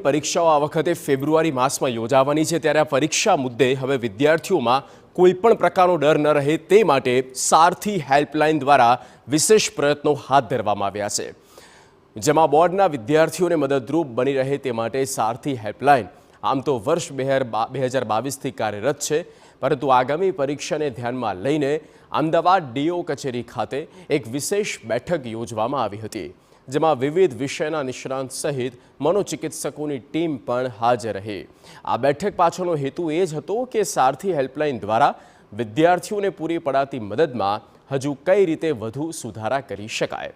પરીક્ષાઓ આ વખતે ફેબ્રુઆરી માસમાં યોજાવાની છે, ત્યારે આ પરીક્ષા મુદ્દે હવે વિદ્યાર્થીઓમાં કોઈપણ પ્રકારનો ડર ન રહે તે માટે સારથી હેલ્પલાઇન દ્વારા વિશેષ પ્રયત્નો હાથ ધરવામાં આવ્યા છે, જેમાં બોર્ડના વિદ્યાર્થીઓને મદદરૂપ બની રહે તે માટે સારથી હેલ્પલાઇન આમ તો વર્ષ 2022થી કાર્યરત છે, પરંતુ આગામી પરીક્ષાને ધ્યાનમાં લઈને અમદાવાદ ડીઓ કચેરી ખાતે એક વિશેષ બેઠક યોજવામાં આવી હતી, જેમાં વિવિધ વિષયના નિષ્ણાંત સહિત મનોચિકિત્સકોની ટીમ પણ હાજર રહી। આ બેઠક પાછળનો હેતુ એ જ હતો કે સારથી હેલ્પલાઇન દ્વારા વિદ્યાર્થીઓને પૂરી પડાતી મદદમાં હજુ કઈ રીતે વધુ સુધારા કરી શકાય।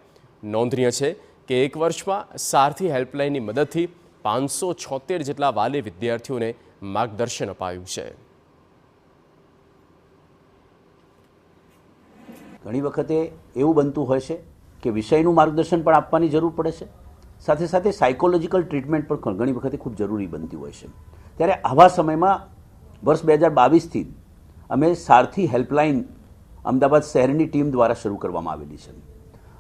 નોંધનીય છે કે એક વર્ષમાં સારથી હેલ્પલાઇનની મદદથી 576 જેટલા વાલી વિદ્યાર્થીઓને માર્ગદર્શન અપાયું છે। ઘણી વખતે એવું બનતું હોય છે કે વિષયનું માર્ગદર્શન પણ આપવાની જરૂર પડે છે, સાથે સાથે સાયકોલોજીકલ ટ્રીટમેન્ટ પણ ઘણી વખતે ખૂબ જરૂરી બનતી હોય છે। ત્યારે આવા સમયમાં વર્ષ 2022થી અમે સારથી હેલ્પલાઇન અમદાવાદ શહેરની ટીમ દ્વારા શરૂ કરવામાં આવેલી છે।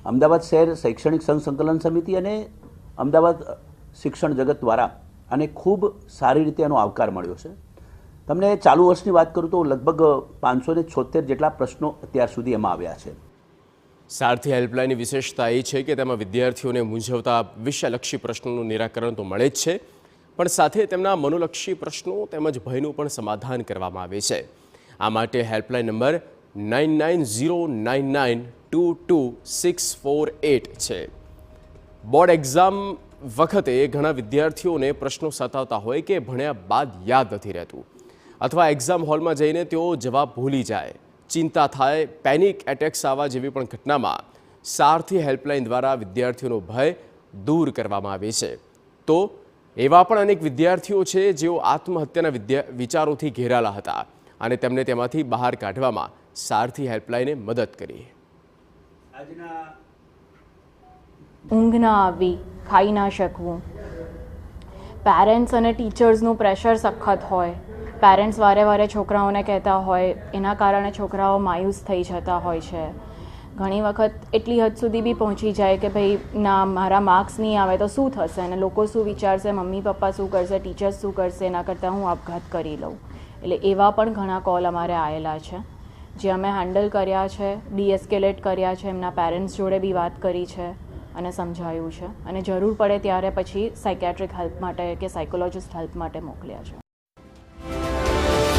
અમદાવાદ શહેર શૈક્ષણિક સંકલન સમિતિ અને અમદાવાદ શિક્ષણ જગત દ્વારા આને ખૂબ સારી રીતે એનો આવકાર મળ્યો છે। તમને ચાલુ વર્ષની વાત કરું તો લગભગ 576 જેટલા પ્રશ્નો અત્યાર સુધી એમાં આવ્યા છે। સારથી હેલ્પલાઇનની વિશેષતા એ છે કે તેમાં વિદ્યાર્થીઓને મૂંઝવતા વિષયલક્ષી પ્રશ્નોનું નિરાકરણ તો મળે જ છે, પણ સાથે તેમના મનોલક્ષી પ્રશ્નો તેમજ ભયનું પણ સમાધાન કરવામાં આવે છે। આ માટે હેલ્પલાઇન નંબર 9909922648 છે। બોર્ડ એક્ઝામ વખતે ઘણા વિદ્યાર્થીઓને પ્રશ્નો સતાવતા હોય કે ભણ્યા બાદ યાદ નથી રહેતું, અથવા એક્ઝામ હોલમાં જઈને તેઓ જવાબ ભૂલી જાય, ચિંતા થાય, પેનિક એટેક્સ આવા જેવી પણ ઘટનામાં સારથી હેલ્પલાઇન દ્વારા વિદ્યાર્થીઓનો ભય દૂર કરવામાં આવે છે। તો એવા પણ અનેક વિદ્યાર્થીઓ છે જેઓ આત્મહત્યાના વિચારોથી ઘેરાયેલા હતા અને તેમને તેમાંથી બહાર કાઢવામાં સારથી હેલ્પલાઇને મદદ કરી। ઊંઘ ના આવી, ખાઈ ના શકવું, પેરેન્ટ્સ અને ટીચર્સનું પ્રેશર સખત હોય, પેરેન્ટ્સ વારે વારે છોકરાઓને કહેતા હોય, એના કારણે છોકરાઓ માયુસ થઈ જતા હોય છે। ઘણી વખત એટલી હદ સુધી બી પહોંચી જાય કે ભાઈ ના, મારા માર્ક્સ નહીં આવે તો શું થશે અને લોકો શું વિચારશે, મમ્મી પપ્પા શું કરશે, ટીચર્સ શું કરશે, એના કરતાં હું આપઘાત કરી લઉં। એટલે એવા પણ ઘણા કોલ અમારે આવેલા છે, જે અમે હેન્ડલ કર્યા છે, ડીએસ્કેલેટ કર્યા છે, એમના પેરેન્ટ્સ જોડે બી વાત કરી છે અને સમજાયું છે, અને જરૂર પડે ત્યારે પછી સાયકેટ્રિક હેલ્પ માટે કે સાયકોલોજિસ્ટ હેલ્પ માટે મોકલ્યા છે।